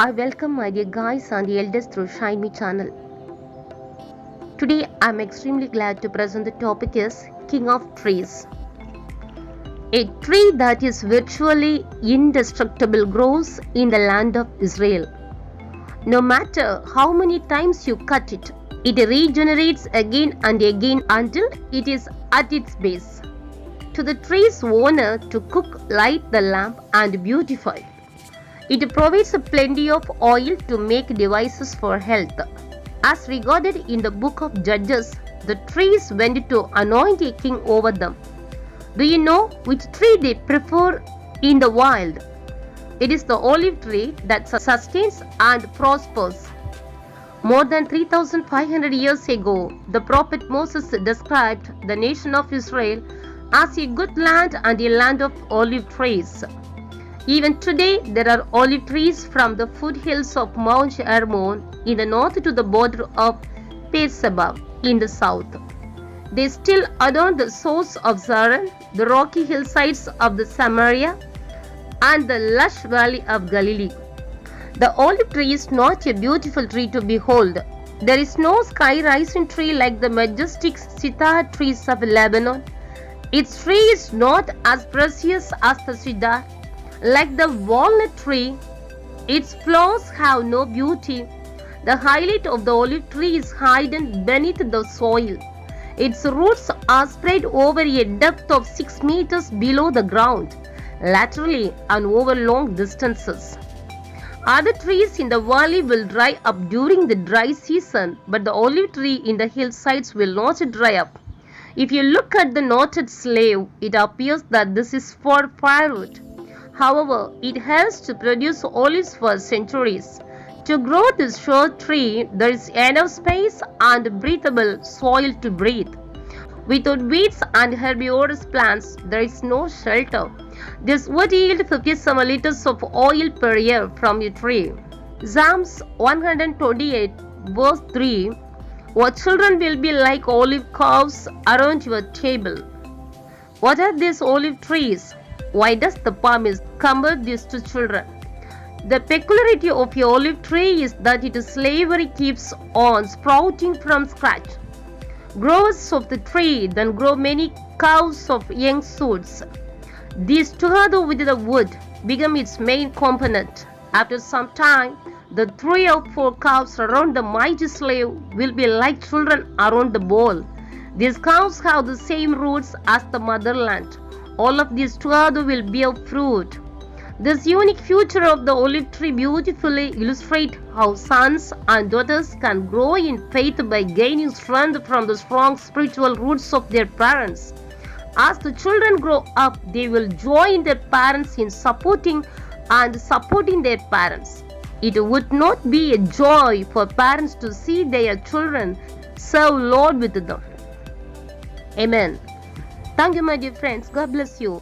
I welcome my dear guys and the elders through Shine Me channel. Today I am extremely glad to present the topic is King of Trees. A tree that is virtually indestructible grows in the land of Israel. No matter how many times you cut it, it regenerates again and again until it is at its base. To the tree's owner to cook, light the lamp and beautify. It provides plenty of oil to make devices for health. As recorded in the book of Judges, the trees went to anoint a king over them. Do you know which tree they prefer in the wild? It is the olive tree that sustains and prospers. More than 3,500 years ago, the prophet Moses described the nation of Israel as a good land and a land of olive trees. Even today, there are olive trees from the foothills of Mount Hermon in the north to the border of Beersheba in the south. They still adorn the source of Zaran, the rocky hillsides of the Samaria, and the lush valley of Galilee. The olive tree is not a beautiful tree to behold. There is no sky-rising tree like the majestic cedar trees of Lebanon. Its tree is not as precious as the cedar. Like the walnut tree, its flowers have no beauty. The highlight of the olive tree is hidden beneath the soil. Its roots are spread over a depth of 6 meters below the ground, laterally and over long distances. Other trees in the valley will dry up during the dry season, but the olive tree in the hillsides will not dry up. If you look at the knotted slave, it appears that this is for firewood. However, it has to produce olives for centuries. To grow this short tree, there is enough space and breathable soil to breathe. Without weeds and herbivorous plants, there is no shelter. This would yield 57 liters of oil per year from a tree. Psalms 128 verse 3, "Your children will be like olive coughs around your table." What are these olive trees? Why does the psalmist compare these to children? The peculiarity of a olive tree is that its slavery keeps on sprouting from scratch. Growers of the tree then grow many coughs of young shoots. These, together with the wood, become its main component. After some time, the 3 or 4 calves around the mighty slave will be like children around the bowl. These calves have the same roots as the motherland. All of these together will bear fruit. This unique feature of the olive tree beautifully illustrates how sons and daughters can grow in faith by gaining strength from the strong spiritual roots of their parents. As the children grow up, they will join their parents in supporting their parents. It would not be a joy for parents to see their children serve Lord with them. Amen. Thank you, my dear friends. God bless you.